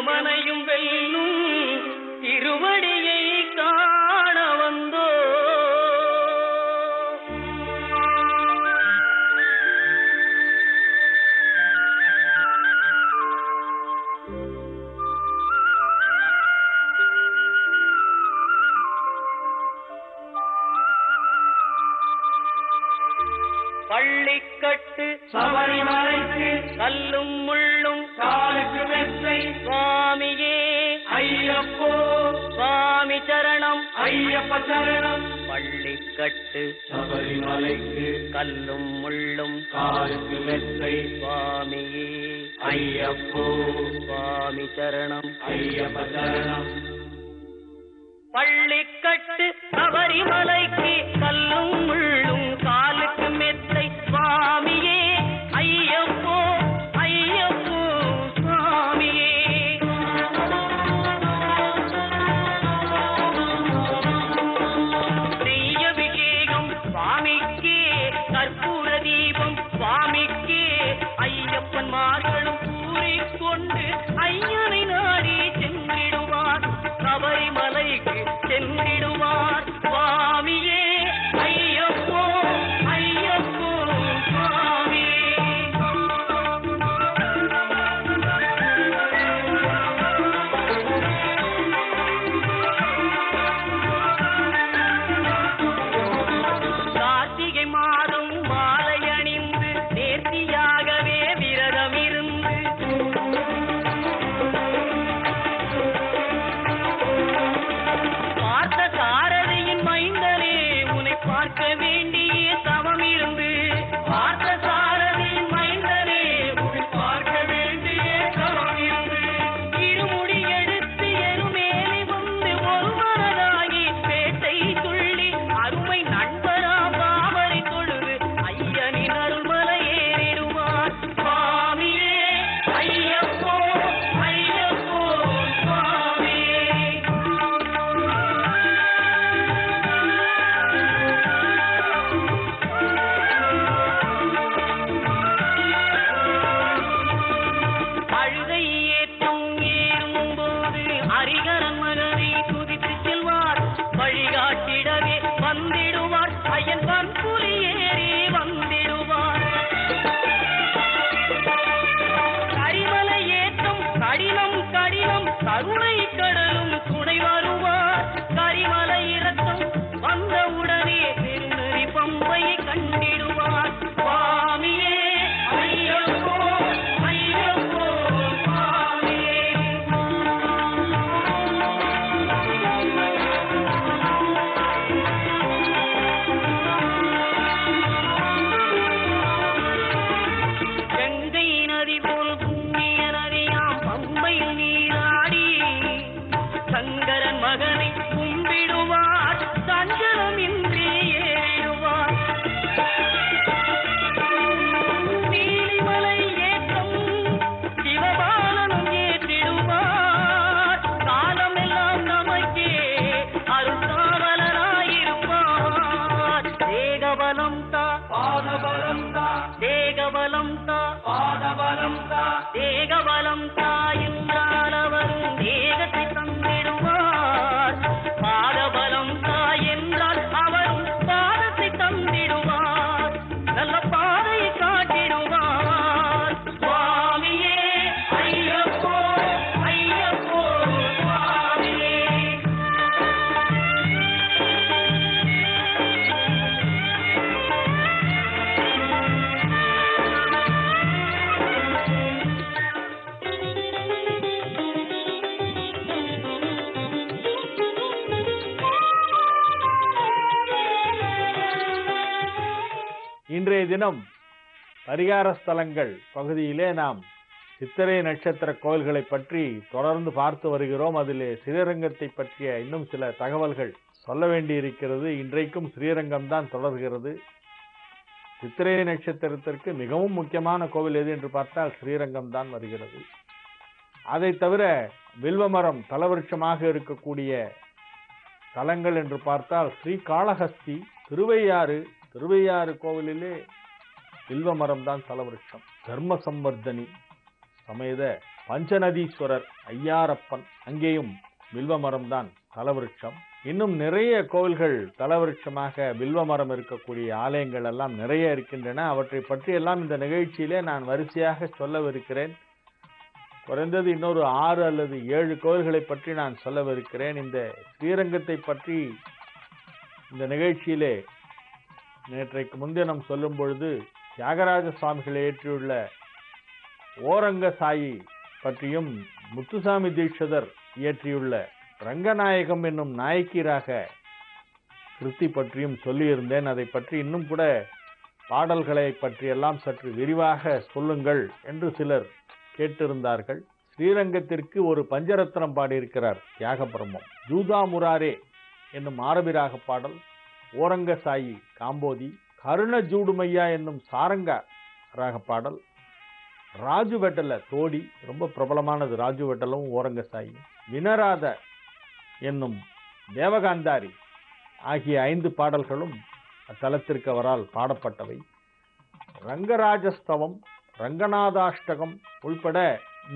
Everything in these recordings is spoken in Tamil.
யமனையும் வெல்லும் திருவடியை காண வந்தோ. பள்ளிக்கட்டு சபரிமலைக்கு கல்லும் முள்ளும் காலுக்கு மெத்தை சுவாமியே ஐயப்போ சுவாமி சரணம் ஐயப்ப சரணம். பள்ளிக்கட்டு சபரிமலைக்கு கல்லும் முள்ளும் காலுக்கு மெத்தை சுவாமியே ஐயப்போ சுவாமி சரணம் ஐயப்ப சரணம். பள்ளிக்கட்டு சபரிமலைக்கு கல்லும் முள்ளும் காலுக்கு மெத்தை சுவாமியே ஐயப்போ ஐயப்போ சுவாமியே. நெய்யபிஷேகம் சுவாமிக்கே கற்பூர தீபம் சுவாமிக்கே ஐயப்பன்மார்களும் கூறிக்கொண்டு ஐயனை நாடி சென்றிடுவார் சபரிமலைக்கு சென்றிடுவார் சுவாமியே ஐயப்போ ஐயப்போ சுவாமியே. கார்த்திகை மாதம் மாலை அணிந்து நேர்த்தியாகவே விரதம் இருந்து பார்த்த சாரதியின் மைந்தனே உன்னை பார்க்க வேண்டிய தவம் இருந்து பார்த்த சாரதியின் மைந்தனே உன்னை பார்க்க வேண்டிய தவம் இருந்து இருமுடி எடுத்து எருமேலி வந்து ஒரு மனதாகி பேட்டை துள்ளி அருமை நண்பரா பாவரை தொழுது ஐயனின் அருள்மலை ஏறிடுவார் சுவாமியே ஐயப்போ ஐயப்போ சுவாமியே. அழுகை ஏற்றம் ஏறும்போது ஹரிகரன் மகனை துதித்து செல்வார் வழிகாட்டிடவே வந்திடுவார் ஐயன் பன்புலி ஏறி வந்திடுவார். கரிமலை ஏற்றம் கடினம் கடினம் கருணை கடலும் துணை வருவார். கரிமலை இறக்கம் வந்தவுடனே திருநெறி பம்பையை கண்டிடுவார் சுவாமியே ஐயப்போ ஐயப்போ சுவாமியே. கங்கை நதி போல் புண்ணிய நதியாம் பம்பையில் நீராடி சங்கரன் மகனை கும்பிடுவார் சஞ்சலமின்றி ஏறிடுவார். நீலிமலை ஏற்றம் சிவபாலனும் ஏற்றிடுவார். காலமெல்லாம் நமக்கே அருள்காவலராயிருப்பார். தேகபலம் தா பாதபலம் தா தேகபலம் தா பாதபலம் தா தேகபலம் தா என்றால் அவரும் தேகத்தை தந்திடுவார். பாதபலம் தா என்றால் அவரும் பாதத்தை தந்திடுவார். நல்ல பாதையை காட்டிடுவார் சுவாமியே ஐயப்போ ஐயப்போ சுவாமியே. இன்றைய தினம் பரிகார ஸ்தலங்கள் பகுதியிலே நாம் சித்திரை நட்சத்திர கோயில்களை பற்றி தொடர்ந்து பார்த்து வருகிறோம். அதிலே ஸ்ரீரங்கத்தை பற்றிய இன்னும் சில தகவல்கள் சொல்ல வேண்டியிருக்கிறது. இன்றைக்கும் ஸ்ரீரங்கம் தான் தொடர்கிறது. சித்திரை நட்சத்திரத்திற்கு மிகவும் முக்கியமான கோவில் எது என்று பார்த்தால் ஸ்ரீரங்கம் தான் வருகிறது. அதை தவிர வில்வமரம் தலவிருட்சமாக இருக்கக்கூடிய தலங்கள் என்று பார்த்தால் ஸ்ரீகாளஹஸ்தி, திருவையாறு கோவிலிலே வில்வமரம் தான் தலவிருட்சம். தர்ம சம்வர்தனி சமேத பஞ்சநதீஸ்வரர், ஐயாரப்பன், அங்கேயும் வில்வ மரம் தான் தலவிருட்சம். இன்னும் நிறைய கோவில்கள் தலவிருட்சமாக வில்வ மரம் இருக்கக்கூடிய ஆலயங்கள் எல்லாம் நிறைய இருக்கின்றன. அவற்றை பற்றி எல்லாம் இந்த நிகழ்ச்சியிலே நான் வரிசையாக சொல்லவிருக்கிறேன். குறைந்தது இன்னொரு 6 அல்லது 7 கோவில்களை பற்றி நான் சொல்லவிருக்கிறேன். இந்த ஸ்ரீரங்கத்தை பற்றி இந்த நிகழ்ச்சியிலே நேற்றைக்கு முன்தினம் சொல்லும் பொழுது தியாகராஜ சுவாமிகள் இயற்றியுள்ள ஓரங்க சாயி பற்றியும் முத்துசாமி தீட்சிதர் இயற்றியுள்ள ரங்கநாயகம் என்னும் நாயக்கியராக கிருத்தி பற்றியும் சொல்லியிருந்தேன். அதை பற்றி இன்னும் கூட பாடல்களை பற்றியெல்லாம் சற்று விரிவாக சொல்லுங்கள் என்று சிலர் கேட்டிருந்தார்கள். ஸ்ரீரங்கத்திற்கு ஒரு பஞ்சரத்னம் பாடியிருக்கிறார் தியாக பிரம்மம். ஜூதா முராரே என்னும் ஆரபிராக பாடல், ஓரங்க சாயி காம்போதி, கருண ஜூடுமையா என்னும் சாரங்க ராக பாடல், ராஜு வெட்டல தோடி, ரொம்ப பிரபலமானது ராஜு வெட்டலும் ஓரங்க சாயி, வினராத என்னும் தேவகாந்தாரி ஆகிய 5 பாடல்களும் அத்தலத்திற்கு அவரால் பாடப்பட்டவை. ரங்கராஜஸ்தவம், ரங்கநாதாஷ்டகம் உள்பட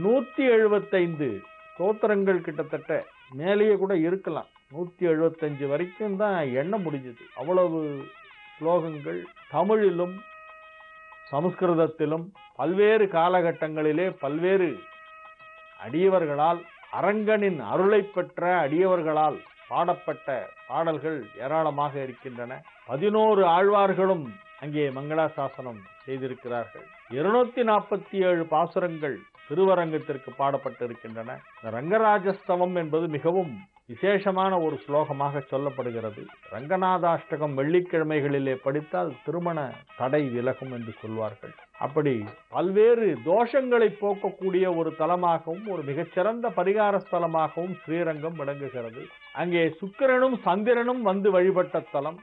175 ஸ்தோத்திரங்கள் கிட்டத்தட்ட மேலேயே கூட இருக்கலாம். 175 வரைக்கும் தான் எண்ண முடிஞ்சது. அவ்வளவு ஸ்லோகங்கள் தமிழிலும் சமஸ்கிருதத்திலும் பல்வேறு காலகட்டங்களிலே பல்வேறு அடியவர்களால், அரங்கனின் அருளை பெற்ற அடியவர்களால் பாடப்பட்ட பாடல்கள் ஏராளமாக இருக்கின்றன. 11 ஆழ்வார்களும் அங்கே மங்களாசாசனம் செய்திருக்கிறார்கள். 247 பாசுரங்கள் திருவரங்கத்திற்கு பாடப்பட்டிருக்கின்றன. ரங்கராஜஸ்தவம் என்பது மிகவும் விசேஷமான ஒரு ஸ்லோகமாக சொல்லப்படுகிறது. ரங்கநாதாஷ்டகம் வெள்ளிக்கிழமைகளிலே படித்தால் திருமண தடை விலகும் என்று சொல்வார்கள். அப்படி பல்வேறு தோஷங்களை போக்கக்கூடிய ஒரு தலமாகவும் ஒரு மிகச்சிறந்த பரிகார ஸ்தலமாகவும் ஸ்ரீரங்கம் விளங்குகிறது. அங்கே சுக்கிரனும் சந்திரனும் வந்து வழிபட்ட தலம்.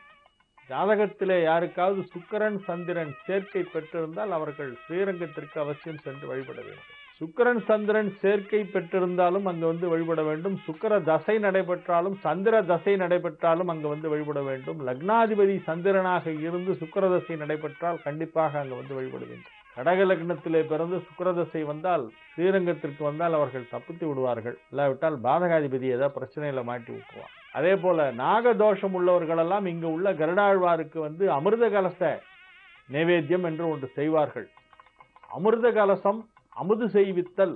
ஜாதகத்திலே யாருக்காவது சுக்கிரன் சந்திரன் சேர்க்கை பெற்றிருந்தால் அவர்கள் ஸ்ரீரங்கத்திற்கு அவசியம் சென்று வழிபட வேண்டும். சுக்கிரன் சந்திரன் சேர்க்கை பெற்றிருந்தாலும் அங்கு வந்து வழிபட வேண்டும். சுக்கிர தசை நடைபெற்றாலும் சந்திர தசை நடைபெற்றாலும் அங்கு வந்து வழிபட வேண்டும். லக்னாதிபதி சந்திரனாக இருந்து சுக்கிர தசை நடைபெற்றால் கண்டிப்பாக அங்கு வந்து வழிபட வேண்டும். கடக லக்னத்திலே பிறந்து சுக்கிரதசை வந்தால் ஸ்ரீரங்கத்திற்கு வந்தால் அவர்கள் தப்பித்து விடுவார்கள். இல்லாவிட்டால் பாதகாதிபதி ஏதாவது பிரச்சனையில மாட்டி விட்டுருவார். அதே போல நாகதோஷம் உள்ளவர்களெல்லாம் இங்கு உள்ள கருடாழ்வாருக்கு வந்து அமிர்த கலச நைவேத்தியம் என்று ஒன்று செய்வார்கள். அமிர்த கலசம் அமுது செய்வித்தல்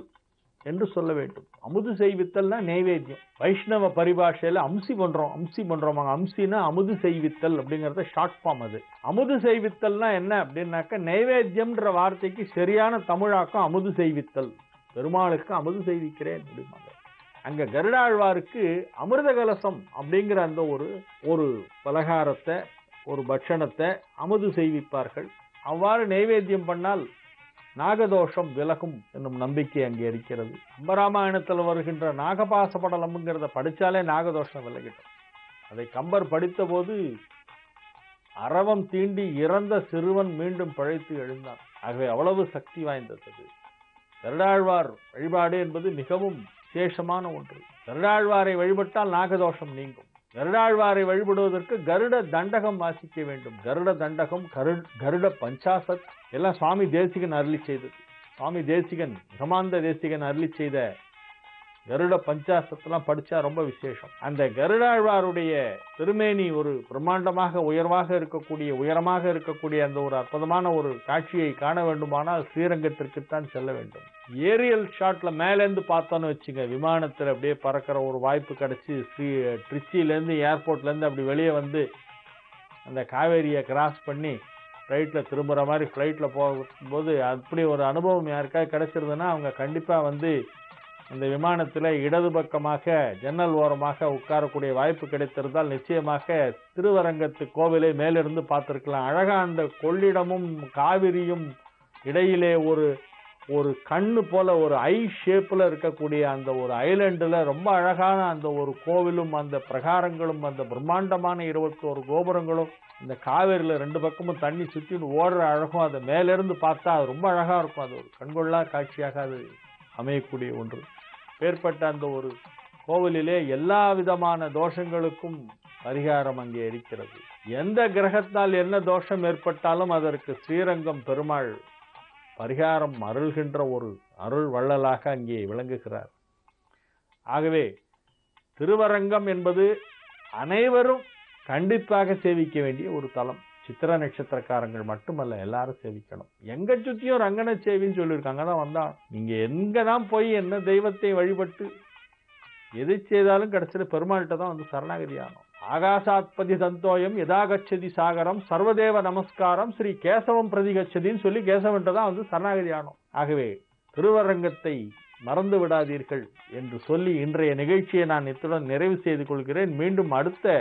என்று சொல்ல வேண்டும். அமுது செய்வித்தல்னா நைவேத்தியம். வைஷ்ணவ பரிபாஷையில அம்சி பண்றோம் அம்சினா அமுது செய்வித்தல் அப்படிங்கறத ஷார்ட் ஃபார்ம். அது அமுது செய்வித்தல்னா என்ன அப்படின்னாக்க நைவேத்தியம்ன்ற வார்த்தைக்கு சரியான தமிழாக்கம் அமுது செய்வித்தல். பெருமாளுக்கு அமுது செய்விக்கிறேன் அப்படிம்பாங்க. அங்க கருடாழ்வாருக்கு அமிர்த கலசம் அப்படிங்கிற அந்த ஒரு பலகாரத்தை, ஒரு பட்சணத்தை அமுது செய்விப்பார்கள். அவ்வாறு நைவேத்தியம் பண்ணால் நாகதோஷம் விலகும் என்னும் நம்பிக்கை அங்கே இருக்கிறது. கம்பராமாயணத்தில் வருகின்ற நாகபாசபடலம்ங்கிறத படிச்சாலே நாகதோஷம் விலகிடும். அதை கம்பர் படித்த போது அரவம் தீண்டி இறந்த சிறுவன் மீண்டும் பிழைத்து எழுந்தான். ஆகவே அவ்வளவு சக்தி வாய்ந்தது. கருடாழ்வார் வழிபாடு என்பது மிகவும் விசேஷமான ஒன்று. கருடாழ்வாரை வழிபட்டால் நாகதோஷம் நீங்கும். கருடாழ்வாரை வழிபடுவதற்கு கருட தண்டகம் வாசிக்க வேண்டும். கருட தண்டகம், கருட பஞ்சாசத் எல்லாம் சுவாமி தேசிகன் அருளி செய்தது. சுவாமி தேசிகன், பிரமாந்த தேசிகன் அருளி செய்த கருட பஞ்சாசத்தெல்லாம் படிச்சா ரொம்ப விசேஷம். அந்த கருடாழ்வாருடைய திருமேனி ஒரு பிரம்மாண்டமாக உயரமாக இருக்கக்கூடிய அந்த ஒரு அற்புதமான ஒரு காட்சியை காண வேண்டுமானால் ஸ்ரீரங்கத்திற்குத்தான் செல்ல வேண்டும். ஏரியல் ஷாட்ல மேலேருந்து பார்த்தோன்னு வச்சுங்க, விமானத்தில் அப்படியே பறக்கிற ஒரு வாய்ப்பு கிடைச்சி ட்ரிச்சியிலேருந்து ஏர்போர்ட்லேருந்து அப்படி வெளியே வந்து அந்த காவேரியை கிராஸ் பண்ணி ஃப்ளைட்டில் திரும்புகிற மாதிரி ஃப்ளைட்டில் போகும்போது அப்படி ஒரு அனுபவம் யாருக்காவது கிடைச்சிருதுன்னா அவங்க கண்டிப்பாக வந்து அந்த விமானத்தில் இடது பக்கமாக ஜன்னல் ஓரமாக உட்காரக்கூடிய வாய்ப்பு கிடைத்திருந்தால் நிச்சயமாக திருவரங்கத்து கோவிலை மேலிருந்து பார்த்திருக்கலாம். அழகா அந்த கொள்ளிடமும் காவிரியும் இடையிலே ஒரு கண்ணு போல ஒரு ஐ ஷேப்ல இருக்கக்கூடிய அந்த ஒரு ஐலண்டுல ரொம்ப அழகான அந்த ஒரு கோவிலும் அந்த பிரகாரங்களும் அந்த பிரம்மாண்டமான 21 கோபுரங்களும் இந்த காவிரியில 2 பக்கமும் தண்ணி சுற்றி ஓடுற அழகும் அதை மேலிருந்து பார்த்தா அது ரொம்ப அழகா இருக்கும். அது ஒரு கண்கொள்ளா காட்சியாக அது அமையக்கூடிய ஒன்று. பேர்பட்ட அந்த ஒரு கோவிலிலே எல்லா விதமான தோஷங்களுக்கும் பரிகாரம் அங்கே இருக்கிறது. எந்த கிரகத்தால் என்ன தோஷம் ஏற்பட்டாலும் அதற்கு ஸ்ரீரங்கம் பெருமாள் பரிகாரம் அருள்கின்ற ஒரு அருள் வள்ளலாக அங்கே விளங்குகிறார். ஆகவே திருவரங்கம் என்பது அனைவரும் கண்டிப்பாக சேவிக்க வேண்டிய ஒரு தலம். சித்திர நட்சத்திரக்காரங்கள் மட்டுமல்ல, எல்லாரும் சேவிக்கணும். எங்க சுத்தியும் ரங்கனை சேவின்னு சொல்லியிருக்காங்க. தான் வந்தா நீங்க எங்கதான் போய் என்ன தெய்வத்தை வழிபட்டு எதை செய்தாலும் கடைசியில் பெருமாள்கிட்ட தான் வந்து சரணாகதி ஆகணும். ஆகாசாத்பதி தந்தோயம் யதாகச்சதி சாகரம் சர்வதேவ நமஸ்காரம் ஸ்ரீ கேசவம் பிரதிகச்சதின்னு சொல்லி கேசவன்கிட்ட தான் வந்து சரணாகதி ஆகணும். ஆகவே திருவரங்கத்தை மறந்து விடாதீர்கள் என்று சொல்லி இன்றைய நிகழ்ச்சியை நான் இத்துடன் நிறைவு செய்து கொள்கிறேன். மீண்டும் அடுத்த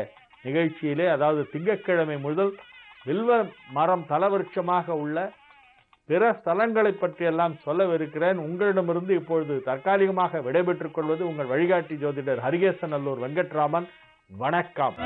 நிகழ்ச்சியிலே, அதாவது திங்கட்கிழமை முதல் வில்வ மரம் தலவிருட்சமாக உள்ள பிற ஸ்தலங்களை பற்றியெல்லாம் சொல்லவிருக்கிறேன். உங்களிடமிருந்து இப்பொழுது தற்காலிகமாக விடைபெற்றுக் கொள்வது உங்கள் வழிகாட்டி ஜோதிடர் ஹரிகேசநல்லூர் வெங்கட்ராமன். வணக்கம்.